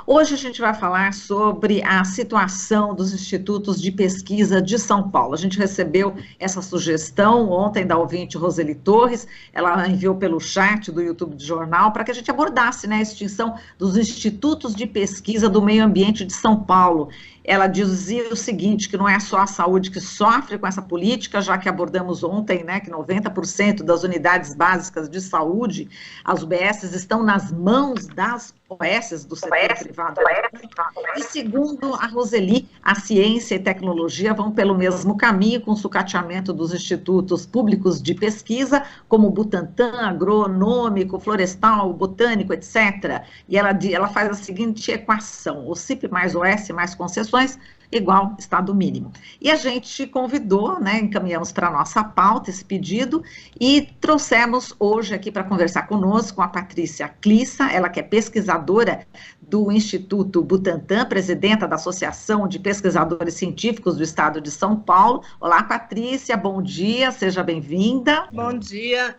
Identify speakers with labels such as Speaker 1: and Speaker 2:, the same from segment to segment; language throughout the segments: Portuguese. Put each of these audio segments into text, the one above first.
Speaker 1: Hoje a gente vai falar sobre a situação dos institutos de pesquisa de São Paulo. A gente recebeu essa sugestão ontem da ouvinte Roseli Torres, ela enviou pelo chat do YouTube do Jornal para que a gente abordasse, né, a extinção dos institutos de pesquisa do meio ambiente de São Paulo. Ela dizia o seguinte, que não é só a saúde que sofre com essa política, já que abordamos ontem, né, que 90% das unidades básicas de saúde, as UBSs, estão nas mãos das OS do setor privado. E segundo a Roseli, a ciência e tecnologia vão pelo mesmo caminho, com o sucateamento dos institutos públicos de pesquisa, como Butantan, agronômico, florestal, botânico, etc. E ela faz a seguinte equação: o CIP mais OS mais concessões igual Estado mínimo. E a gente convidou, né, encaminhamos para a nossa pauta esse pedido e trouxemos hoje aqui para conversar conosco a Patrícia Clissa, ela que é pesquisadora do Instituto Butantan, presidenta da Associação de Pesquisadores Científicos do Estado de São Paulo. Olá, Patrícia, bom dia, seja bem-vinda.
Speaker 2: Bom dia,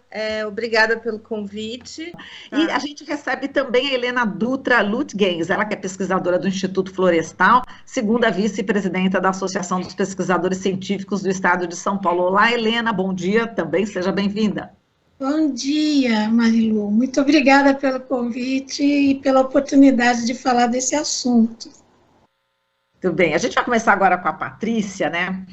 Speaker 2: obrigada pelo convite.
Speaker 1: E a gente recebe também a Helena Dutra Lutgens, ela que é pesquisadora do Instituto Florestal, segunda vice-presidenta da Associação dos Pesquisadores Científicos do Estado de São Paulo. Olá, Helena, bom dia, também seja bem-vinda.
Speaker 3: Bom dia, Marilu. Muito obrigada pelo convite e pela oportunidade de falar desse assunto.
Speaker 1: Tudo bem, a gente vai começar agora com a Patrícia, né?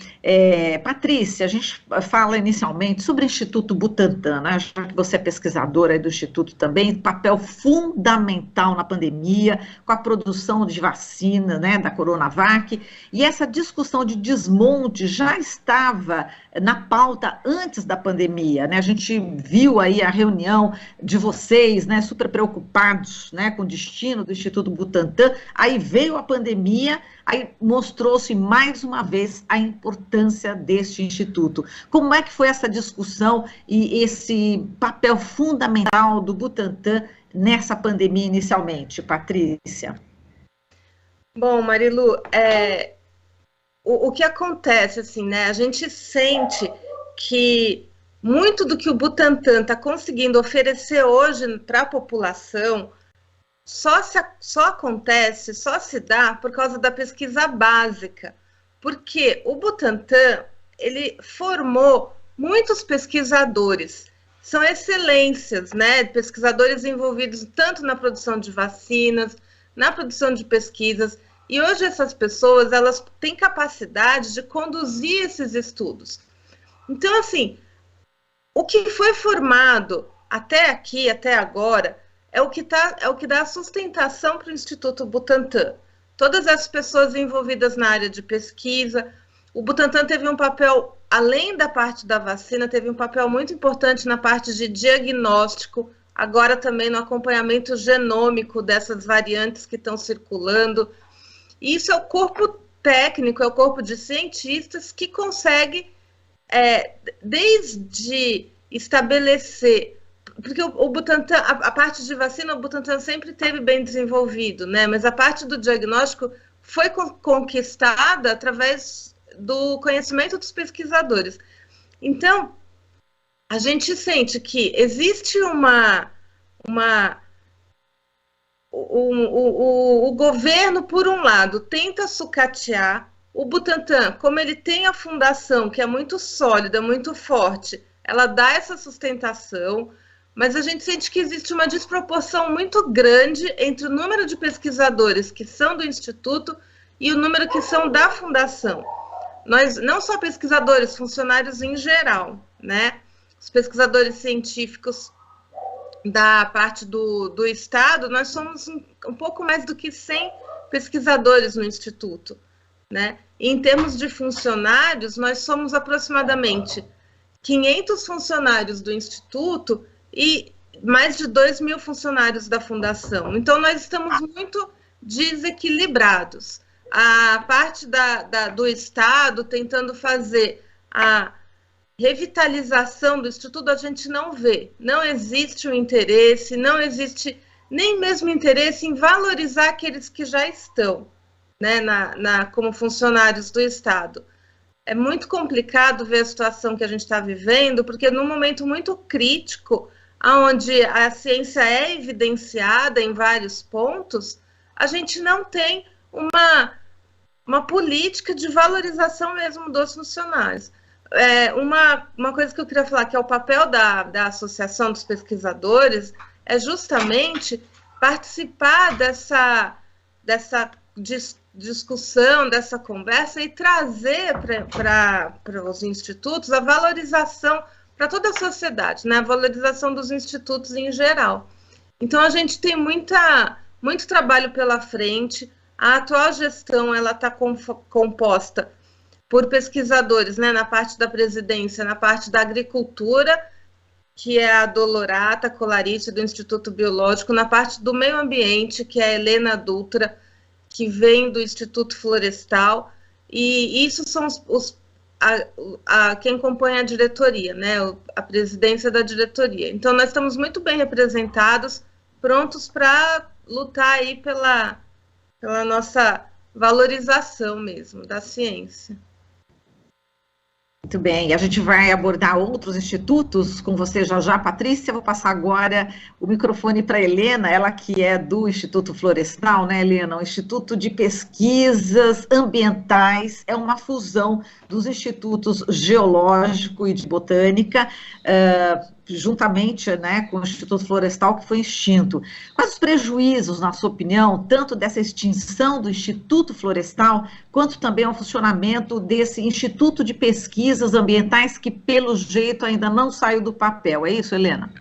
Speaker 1: Patrícia, a gente fala inicialmente sobre o Instituto Butantan, né? Já que você é pesquisadora aí do Instituto também, papel fundamental na pandemia, com a produção de vacina, né, da Coronavac, e essa discussão de desmonte já estava na pauta antes da pandemia, né? A gente viu aí a reunião de vocês, né, super preocupados, né, com o destino do Instituto Butantan, aí veio a pandemia, aí mostrou-se mais uma vez a importância deste instituto. Como é que foi essa discussão e esse papel fundamental do Butantan nessa pandemia inicialmente, Patrícia?
Speaker 2: Bom, Marilu, o que acontece, assim, né? A gente sente que muito do que o Butantan está conseguindo oferecer hoje para a população só acontece, só se dá por causa da pesquisa básica, porque o Butantan, ele formou muitos pesquisadores, são excelências, né, pesquisadores envolvidos tanto na produção de vacinas, na produção de pesquisas, e hoje essas pessoas, elas têm capacidade de conduzir esses estudos. Então, assim, o que foi formado até aqui, até agora, é o que dá sustentação para o Instituto Butantan. Todas as pessoas envolvidas na área de pesquisa, o Butantan teve um papel, além da parte da vacina, teve um papel muito importante na parte de diagnóstico, agora também no acompanhamento genômico dessas variantes que estão circulando. E isso é o corpo técnico, é o corpo de cientistas que consegue, desde estabelecer. Porque o Butantan, a parte de vacina, o Butantan sempre teve bem desenvolvido, né? Mas a parte do diagnóstico foi conquistada através do conhecimento dos pesquisadores. Então, a gente sente que existe o governo, por um lado, tenta sucatear. O Butantan, como ele tem a fundação, que é muito sólida, muito forte, ela dá essa sustentação, mas a gente sente que existe uma desproporção muito grande entre o número de pesquisadores que são do Instituto e o número que são da Fundação. Nós, não só pesquisadores, funcionários em geral, né? Os pesquisadores científicos da parte do Estado, nós somos um pouco mais do que 100 pesquisadores no Instituto, né? E em termos de funcionários, nós somos aproximadamente 500 funcionários do Instituto e mais de 2.000 funcionários da Fundação. Então, nós estamos muito desequilibrados. A parte do Estado tentando fazer a revitalização do Instituto, a gente não vê. Não existe o interesse, não existe nem mesmo interesse em valorizar aqueles que já estão, né, como funcionários do Estado. É muito complicado ver a situação que a gente está vivendo, porque num momento muito crítico, onde a ciência é evidenciada em vários pontos, a gente não tem uma política de valorização mesmo dos funcionários. Uma coisa que eu queria falar, que é o papel da Associação dos Pesquisadores, é justamente participar dessa discussão, dessa conversa e trazer para os institutos a valorização para toda a sociedade, né? A valorização dos institutos em geral. Então, a gente tem muito trabalho pela frente. A atual gestão está composta por pesquisadores, né, na parte da presidência, na parte da agricultura, que é a Dolorata Colariti, do Instituto Biológico, na parte do meio ambiente, que é a Helena Dutra, que vem do Instituto Florestal, e isso são quem compõe a diretoria, né, a presidência da diretoria. Então, nós estamos muito bem representados, prontos para lutar aí pela nossa valorização mesmo da ciência.
Speaker 1: Muito bem, e a gente vai abordar outros institutos com você já, Patrícia. Vou passar agora o microfone para a Helena, ela que é do Instituto Florestal, né, Helena? O Instituto de Pesquisas Ambientais é uma fusão dos institutos geológico e de botânica, juntamente, né, com o Instituto Florestal, que foi extinto. Quais os prejuízos, na sua opinião, tanto dessa extinção do Instituto Florestal, quanto também ao funcionamento desse Instituto de Pesquisas Ambientais, que, pelo jeito, ainda não saiu do papel? É isso, Helena?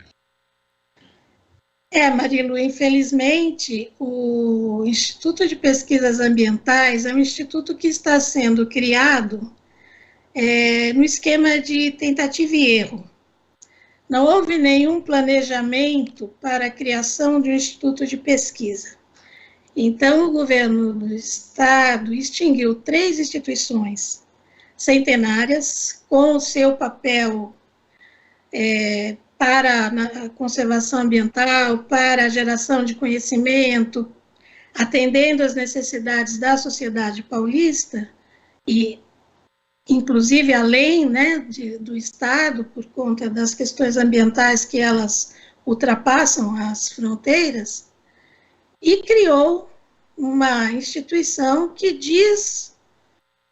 Speaker 3: Marilu, infelizmente, o Instituto de Pesquisas Ambientais é um instituto que está sendo criado no esquema de tentativa e erro. Não houve nenhum planejamento para a criação de um instituto de pesquisa. Então, o governo do estado extinguiu 3 instituições centenárias, com o seu papel para a conservação ambiental, para a geração de conhecimento, atendendo às necessidades da sociedade paulista, e inclusive além, né, do Estado, por conta das questões ambientais que elas ultrapassam as fronteiras, e criou uma instituição que diz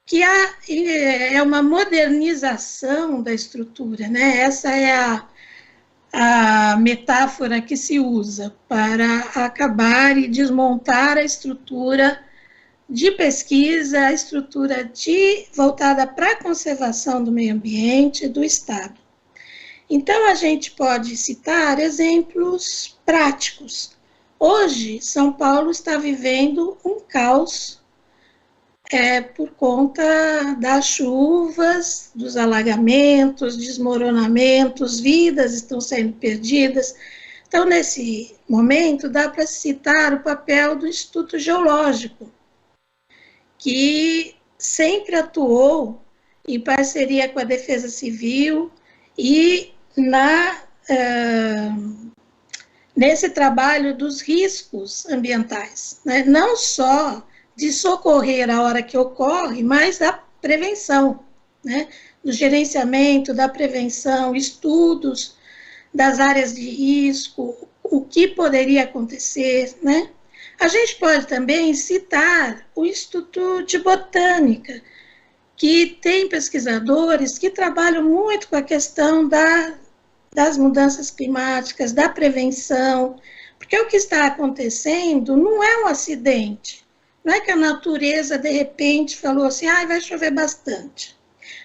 Speaker 3: que é uma modernização da estrutura, né? Essa é a metáfora que se usa para acabar e desmontar a estrutura de pesquisa, a estrutura voltada para a conservação do meio ambiente do Estado. Então, a gente pode citar exemplos práticos. Hoje, São Paulo está vivendo um caos por conta das chuvas, dos alagamentos, desmoronamentos, vidas estão sendo perdidas. Então, nesse momento, dá para citar o papel do Instituto Geológico, que sempre atuou em parceria com a Defesa Civil e nesse trabalho dos riscos ambientais, né? Não só de socorrer a hora que ocorre, mas da prevenção, né? Do gerenciamento, da prevenção, estudos das áreas de risco, o que poderia acontecer, né? A gente pode também citar o Instituto de Botânica, que tem pesquisadores que trabalham muito com a questão das mudanças climáticas, da prevenção, porque o que está acontecendo não é um acidente, não é que a natureza, de repente, falou assim, vai chover bastante.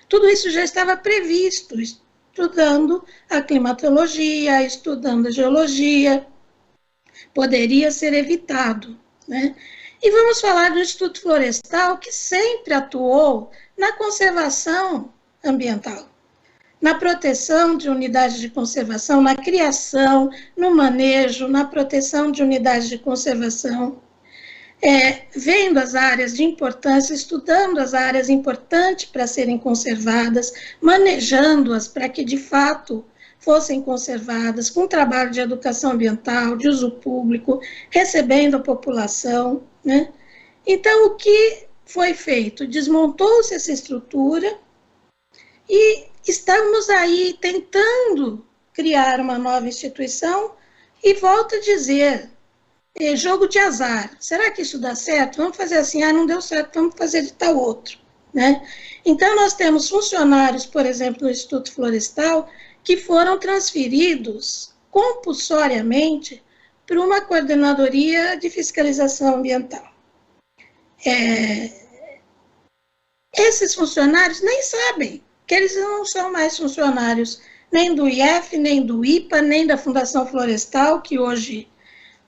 Speaker 3: Tudo isso já estava previsto, estudando a climatologia, estudando a geologia, poderia ser evitado, né? E vamos falar do Instituto Florestal, que sempre atuou na conservação ambiental, na proteção de unidades de conservação, na criação, no manejo, na proteção de unidades de conservação, vendo as áreas de importância, estudando as áreas importantes para serem conservadas, manejando-as para que, de fato, fossem conservadas, com trabalho de educação ambiental, de uso público, recebendo a população, né? Então, o que foi feito? Desmontou-se essa estrutura e estamos aí tentando criar uma nova instituição e volto a dizer, jogo de azar. Será que isso dá certo? Vamos fazer assim, não deu certo, vamos fazer de tal outro, né? Então, nós temos funcionários, por exemplo, do Instituto Florestal, que foram transferidos compulsoriamente para uma coordenadoria de fiscalização ambiental. Esses funcionários nem sabem que eles não são mais funcionários nem do IF, nem do IPA, nem da Fundação Florestal, que hoje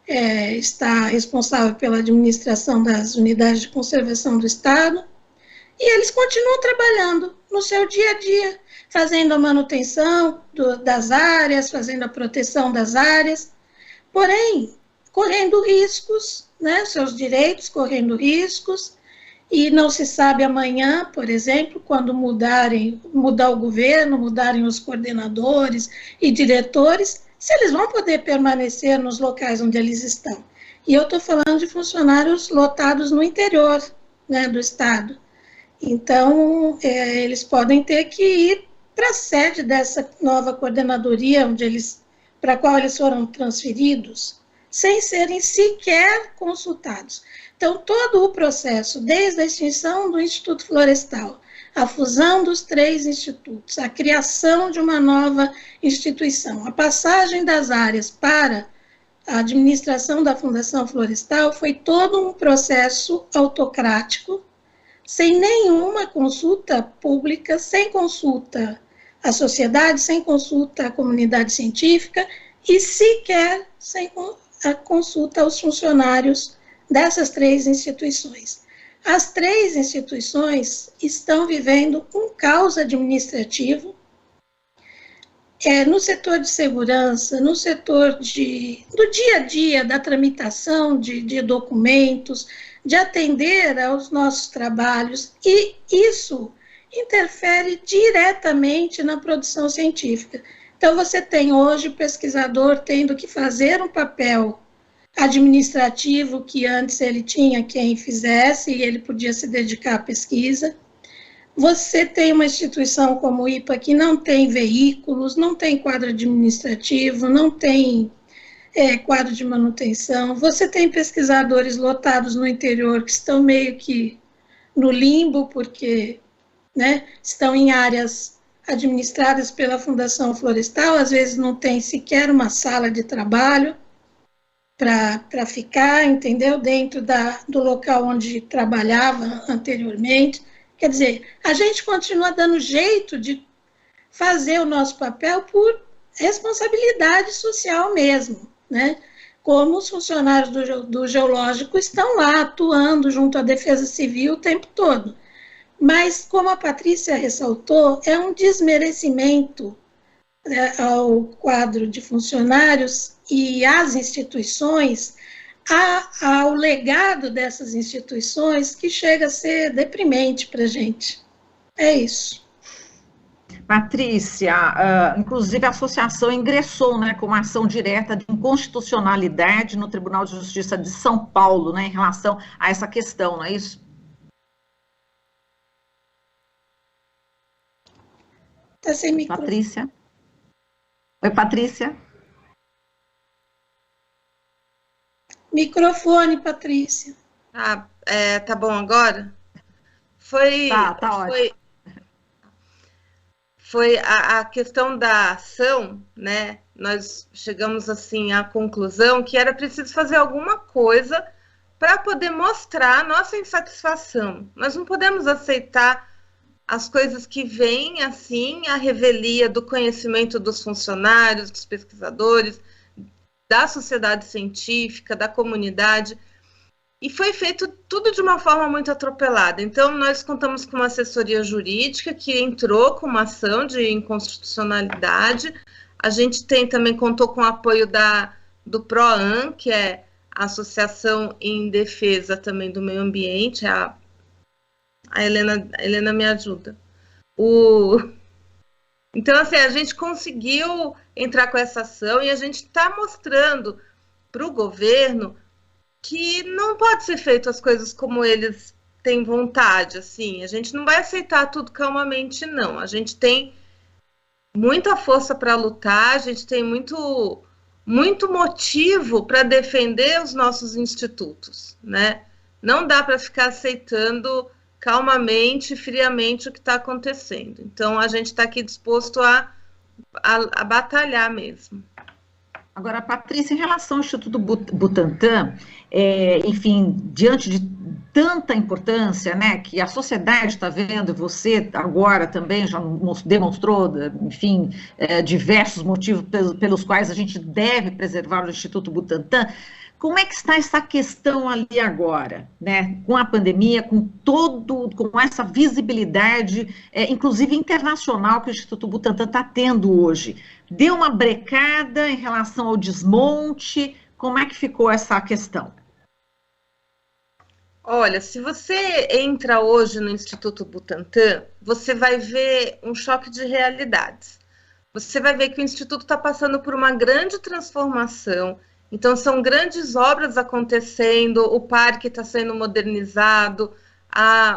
Speaker 3: está responsável pela administração das unidades de conservação do Estado, e eles continuam trabalhando no seu dia a dia, fazendo a manutenção das áreas, fazendo a proteção das áreas, porém, correndo riscos, né, seus direitos correndo riscos, e não se sabe amanhã, por exemplo, quando mudar o governo, mudarem os coordenadores e diretores, se eles vão poder permanecer nos locais onde eles estão. E eu estou falando de funcionários lotados no interior, né, do Estado. Então, eles podem ter que ir para a sede dessa nova coordenadoria, para a qual eles foram transferidos, sem serem sequer consultados. Então, todo o processo, desde a extinção do Instituto Florestal, a fusão dos 3 institutos, a criação de uma nova instituição, a passagem das áreas para a administração da Fundação Florestal, foi todo um processo autocrático, sem nenhuma consulta pública, sem consulta à sociedade, sem consulta à comunidade científica e sequer sem a consulta aos funcionários dessas 3 instituições. As 3 instituições estão vivendo um caos administrativo no setor de segurança, no setor do dia a dia, da tramitação de documentos, de atender aos nossos trabalhos, e isso interfere diretamente na produção científica. Então, você tem hoje o pesquisador tendo que fazer um papel administrativo que antes ele tinha quem fizesse e ele podia se dedicar à pesquisa. Você tem uma instituição como o IPA que não tem veículos, não tem quadro administrativo, não tem quadro de manutenção. Você tem pesquisadores lotados no interior que estão meio que no limbo, porque, né, estão em áreas administradas pela Fundação Florestal, às vezes não tem sequer uma sala de trabalho para ficar, entendeu? Dentro do local onde trabalhava anteriormente. Quer dizer, a gente continua dando jeito de fazer o nosso papel por responsabilidade social mesmo, né? Como os funcionários do geológico estão lá atuando junto à Defesa Civil o tempo todo. Mas, como a Patrícia ressaltou, é um desmerecimento ao quadro de funcionários e às instituições, ao legado dessas instituições, que chega a ser deprimente para a gente. É isso.
Speaker 1: Patrícia, inclusive a associação ingressou, né, com uma ação direta de inconstitucionalidade no Tribunal de Justiça de São Paulo, né, em relação a essa questão, não é isso?
Speaker 3: Está sem microfone.
Speaker 1: Patrícia? Oi, Patrícia?
Speaker 3: Microfone, Patrícia.
Speaker 2: Tá bom agora?
Speaker 1: Tá ótimo.
Speaker 2: Foi a questão da ação, né? Nós chegamos assim à conclusão que era preciso fazer alguma coisa para poder mostrar a nossa insatisfação. Nós não podemos aceitar as coisas que vêm assim, a revelia do conhecimento dos funcionários, dos pesquisadores, da sociedade científica, da comunidade, e foi feito tudo de uma forma muito atropelada. Então, nós contamos com uma assessoria jurídica que entrou com uma ação de inconstitucionalidade. A gente também contou com o apoio do PROAN, que é a Associação em Defesa também do Meio Ambiente. A Helena me ajuda. Então, assim, a gente conseguiu entrar com essa ação e a gente está mostrando para o governo que não pode ser feito as coisas como eles têm vontade, assim. A gente não vai aceitar tudo calmamente, não. A gente tem muita força para lutar, a gente tem muito muito motivo para defender os nossos institutos, né? Não dá para ficar aceitando calmamente, friamente o que está acontecendo. Então, a gente está aqui disposto a batalhar mesmo.
Speaker 1: Agora, Patrícia, em relação ao Instituto Butantan, enfim, diante de tanta importância, né, que a sociedade está vendo, você agora também já demonstrou, enfim, diversos motivos pelos quais a gente deve preservar o Instituto Butantan. Como é que está essa questão ali agora, né? Com a pandemia, com essa visibilidade, inclusive internacional, que o Instituto Butantan está tendo hoje? Deu uma brecada em relação ao desmonte? Como é que ficou essa questão?
Speaker 2: Olha, se você entra hoje no Instituto Butantan, você vai ver um choque de realidades. Você vai ver que o Instituto está passando por uma grande transformação. Então, são grandes obras acontecendo, o parque está sendo modernizado,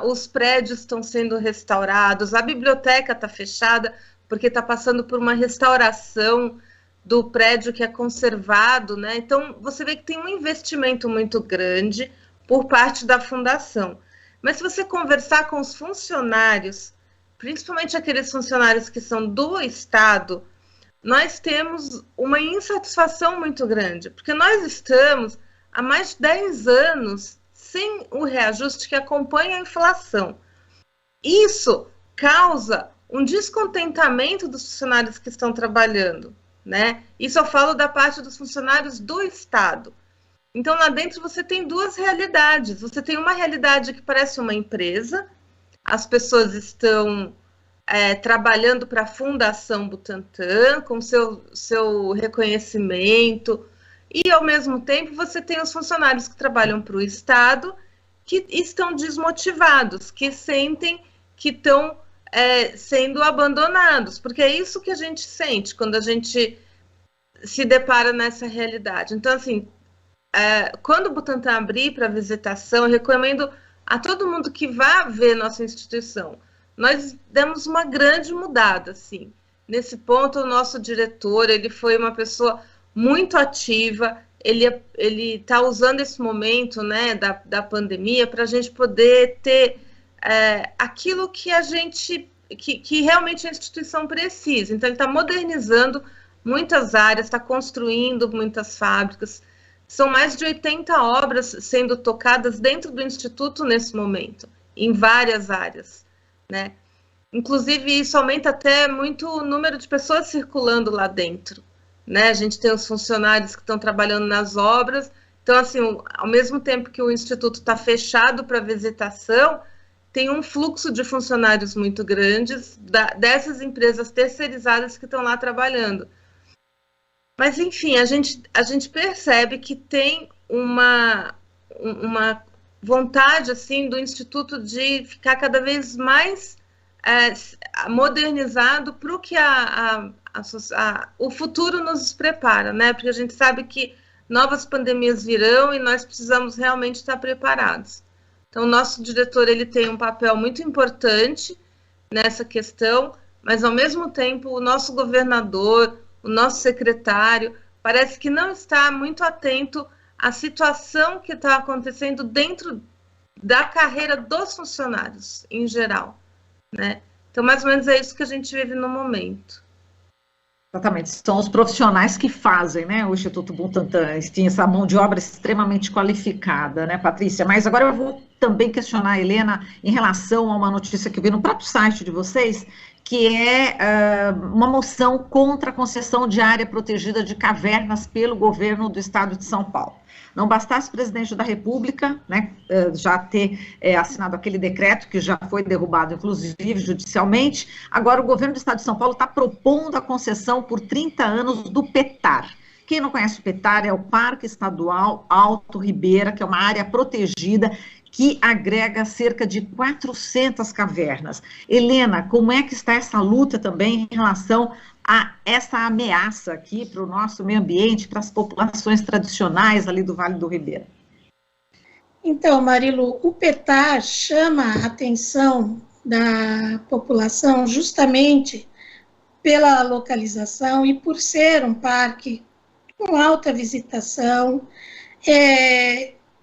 Speaker 2: os prédios estão sendo restaurados, a biblioteca está fechada, porque está passando por uma restauração do prédio que é conservado, né? Então, você vê que tem um investimento muito grande por parte da fundação. Mas se você conversar com os funcionários, principalmente aqueles funcionários que são do Estado, nós temos uma insatisfação muito grande, porque nós estamos há mais de 10 anos sem o reajuste que acompanha a inflação. Isso causa um descontentamento dos funcionários que estão trabalhando, né? Isso eu falo da parte dos funcionários do Estado. Então, lá dentro você tem duas realidades. Você tem uma realidade que parece uma empresa, as pessoas estão trabalhando para a Fundação Butantan, com seu reconhecimento, e, ao mesmo tempo, você tem os funcionários que trabalham para o Estado, que estão desmotivados, que sentem que estão sendo abandonados, porque é isso que a gente sente quando a gente se depara nessa realidade. Então, assim, quando o Butantan abrir para visitação, eu recomendo a todo mundo que vá ver nossa instituição. Nós demos uma grande mudada, assim. Nesse ponto, o nosso diretor, ele foi uma pessoa muito ativa, ele está usando esse momento, né, da pandemia para a gente poder ter aquilo que a gente, que realmente a instituição precisa. Então, ele está modernizando muitas áreas, está construindo muitas fábricas. São mais de 80 obras sendo tocadas dentro do Instituto nesse momento, em várias áreas, né? Inclusive, isso aumenta até muito o número de pessoas circulando lá dentro, né? A gente tem os funcionários que estão trabalhando nas obras. Então, assim, ao mesmo tempo que o Instituto está fechado para visitação, tem um fluxo de funcionários muito grandes dessas empresas terceirizadas que estão lá trabalhando. Mas, enfim, a gente percebe que tem uma vontade, assim, do Instituto de ficar cada vez mais modernizado para o que o futuro nos prepara, né? Porque a gente sabe que novas pandemias virão e nós precisamos realmente estar preparados. Então, o nosso diretor, ele tem um papel muito importante nessa questão, mas, ao mesmo tempo, o nosso governador, o nosso secretário, parece que não está muito atento à situação que está acontecendo dentro da carreira dos funcionários, em geral, né? Então, mais ou menos é isso que a gente vive no momento.
Speaker 1: Exatamente, são os profissionais que fazem, né, o Instituto Butantan, tem essa mão de obra extremamente qualificada, né, Patrícia? Mas agora eu vou também questionar a Helena em relação a uma notícia que eu vi no próprio site de vocês, que é uma moção contra a concessão de área protegida de cavernas pelo governo do estado de São Paulo. Não bastasse o presidente da República, né, já ter assinado aquele decreto, que já foi derrubado, inclusive, judicialmente, agora o governo do estado de São Paulo está propondo a concessão por 30 anos do PETAR. Quem não conhece o PETAR é o Parque Estadual Alto Ribeira, que é uma área protegida que agrega cerca de 400 cavernas. Helena, como é que está essa luta também em relação a essa ameaça aqui para o nosso meio ambiente, para as populações tradicionais ali do Vale do Ribeira?
Speaker 3: Então, Marilu, o PETAR chama a atenção da população justamente pela localização e por ser um parque com alta visitação,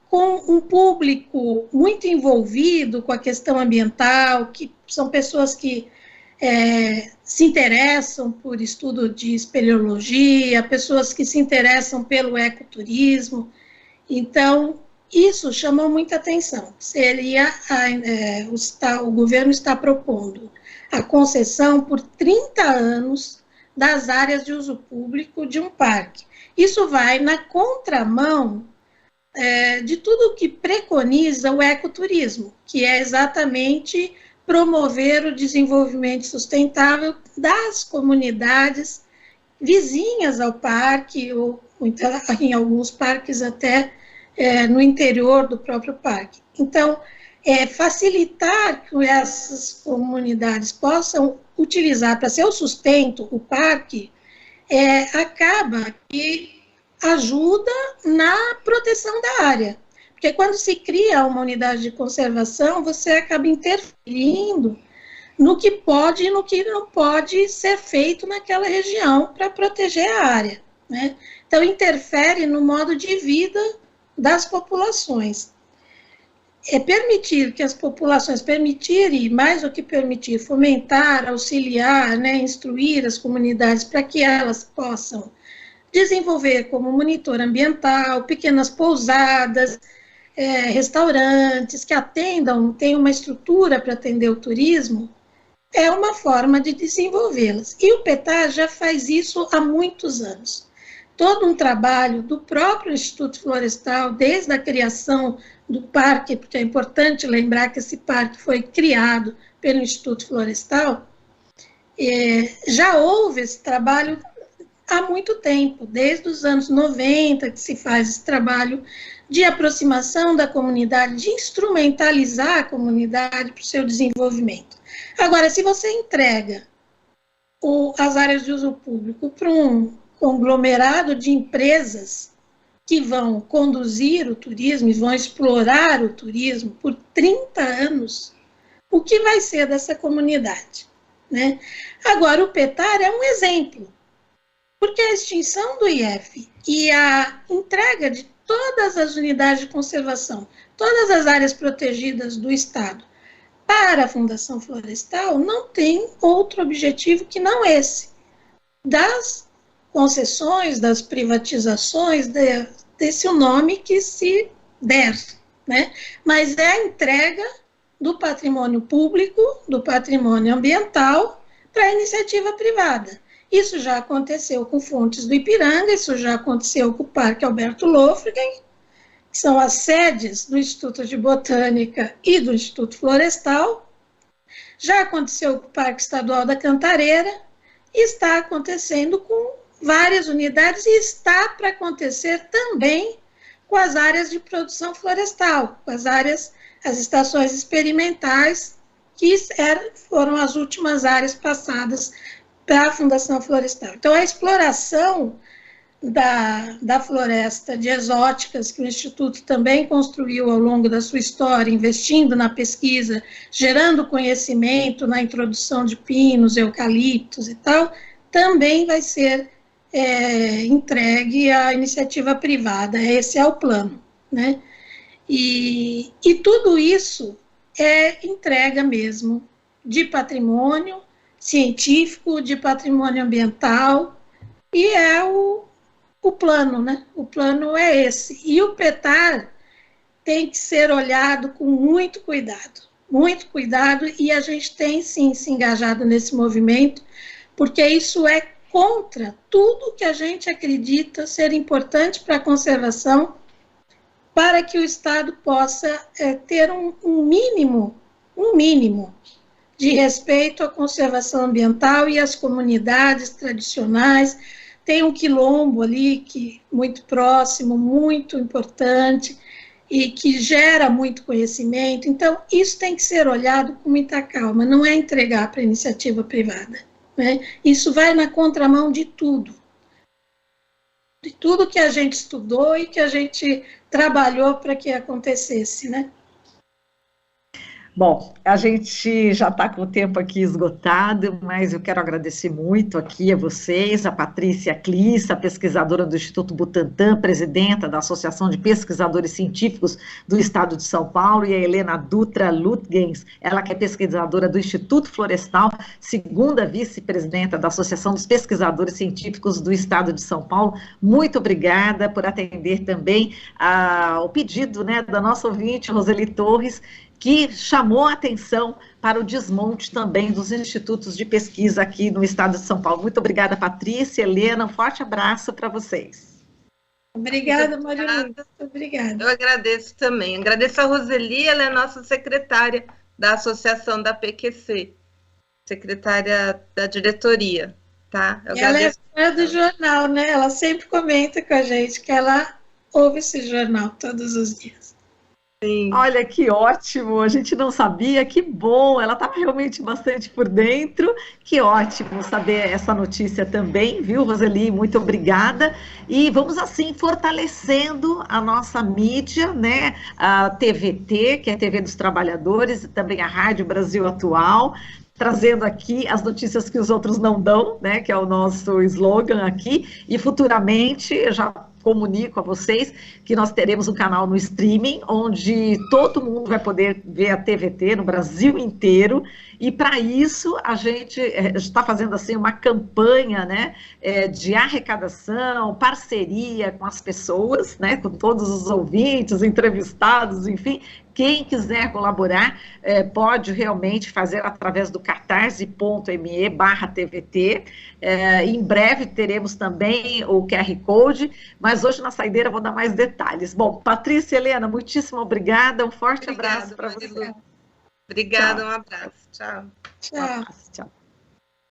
Speaker 3: com um público muito envolvido com a questão ambiental, que são pessoas que se interessam por estudo de espeleologia, pessoas que se interessam pelo ecoturismo. Então, isso chamou muita atenção. O governo está propondo a concessão por 30 anos das áreas de uso público de um parque. Isso vai na contramão de tudo que preconiza o ecoturismo, que é exatamente promover o desenvolvimento sustentável das comunidades vizinhas ao parque, ou em alguns parques até no interior do próprio parque. Então, facilitar que essas comunidades possam utilizar para seu sustento o parque, acaba que ajuda na proteção da área. Porque quando se cria uma unidade de conservação, você acaba interferindo no que pode e no que não pode ser feito naquela região para proteger a área, né? Então, interfere no modo de vida das populações. Permitir que as populações, e mais do que permitir, fomentar, auxiliar, né, instruir as comunidades para que elas possam desenvolver como monitor ambiental, pequenas pousadas, restaurantes que atendam, tenham uma estrutura para atender o turismo, é uma forma de desenvolvê-las. E o PETAR já faz isso há muitos anos. Todo um trabalho do próprio Instituto Florestal, desde a criação do parque, porque é importante lembrar que esse parque foi criado pelo Instituto Florestal, já houve esse trabalho há muito tempo, desde os anos 90, que se faz esse trabalho de aproximação da comunidade, de instrumentalizar a comunidade para o seu desenvolvimento. Agora, se você entrega as áreas de uso público para um conglomerado de empresas que vão conduzir o turismo e vão explorar o turismo por 30 anos, o que vai ser dessa comunidade, né? Agora, o PETAR é um exemplo, porque a extinção do IF e a entrega de todas as unidades de conservação, todas as áreas protegidas do Estado para a Fundação Florestal não tem outro objetivo que não esse, das concessões, das privatizações, desse o nome que se der, né? Mas é a entrega do patrimônio público, do patrimônio ambiental para a iniciativa privada. Isso já aconteceu com Fontes do Ipiranga, isso já aconteceu com o Parque Alberto Lofgren, que são as sedes do Instituto de Botânica e do Instituto Florestal, já aconteceu com o Parque Estadual da Cantareira, e está acontecendo com várias unidades, e está para acontecer também com as áreas de produção florestal, com as estações experimentais, que foram as últimas áreas passadas para a Fundação Florestal. Então, a exploração da floresta de exóticas, que o Instituto também construiu ao longo da sua história, investindo na pesquisa, gerando conhecimento na introdução de pinos, eucaliptos e tal, também vai ser entregue à iniciativa privada. Esse é o plano, né? E tudo isso é entrega mesmo de patrimônio científico, de patrimônio ambiental, e é o plano, né? O plano é esse. E o PETAR tem que ser olhado com muito cuidado, e a gente tem sim se engajado nesse movimento, porque isso é contra tudo que a gente acredita ser importante para a conservação, para que o Estado possa ter um mínimo de respeito à conservação ambiental e às comunidades tradicionais. Tem um quilombo ali, muito próximo, muito importante, e que gera muito conhecimento. Então, isso tem que ser olhado com muita calma, não é entregar para a iniciativa privada, né? Isso vai na contramão de tudo que a gente estudou e que a gente trabalhou para que acontecesse, né?
Speaker 1: Bom, a gente já está com o tempo aqui esgotado, mas eu quero agradecer muito aqui a vocês, a Patrícia Clissa, pesquisadora do Instituto Butantan, presidenta da Associação de Pesquisadores Científicos do Estado de São Paulo, e a Helena Dutra Lutgens, ela que é pesquisadora do Instituto Florestal, segunda vice-presidenta da Associação dos Pesquisadores Científicos do Estado de São Paulo. Muito obrigada por atender também ao pedido, né, da nossa ouvinte, Roseli Torres, que chamou a atenção para o desmonte também dos institutos de pesquisa aqui no estado de São Paulo. Muito obrigada, Patrícia, Helena, um forte abraço para vocês.
Speaker 3: Obrigada, Maria. Obrigada.
Speaker 2: Eu agradeço também. Agradeço a Roseli, ela é nossa secretária da Associação da PQC, secretária da diretoria, tá?
Speaker 3: Ela é fã do jornal, né? Ela sempre comenta com a gente que ela ouve esse jornal todos os dias.
Speaker 1: Sim. Olha que ótimo, a gente não sabia, que bom, ela está realmente bastante por dentro, que ótimo saber essa notícia também, viu, Roseli? Muito obrigada, e vamos assim fortalecendo a nossa mídia, né, a TVT, que é a TV dos Trabalhadores, e também a Rádio Brasil Atual, trazendo aqui as notícias que os outros não dão, né, que é o nosso slogan aqui, e futuramente eu já comunico a vocês que nós teremos um canal no streaming, onde todo mundo vai poder ver a TVT no Brasil inteiro, e para isso a gente está fazendo assim uma campanha, né, de arrecadação, parceria com as pessoas, né, com todos os ouvintes, entrevistados, enfim. Quem quiser colaborar pode realmente fazer através do catarse.me/TVT. Em breve teremos também o QR Code, mas hoje na saideira vou dar mais detalhes. Bom, Patrícia, Helena, muitíssimo obrigada, um forte abraço para vocês.
Speaker 2: Obrigada, um abraço. Tchau.
Speaker 3: Tchau.
Speaker 1: Tchau.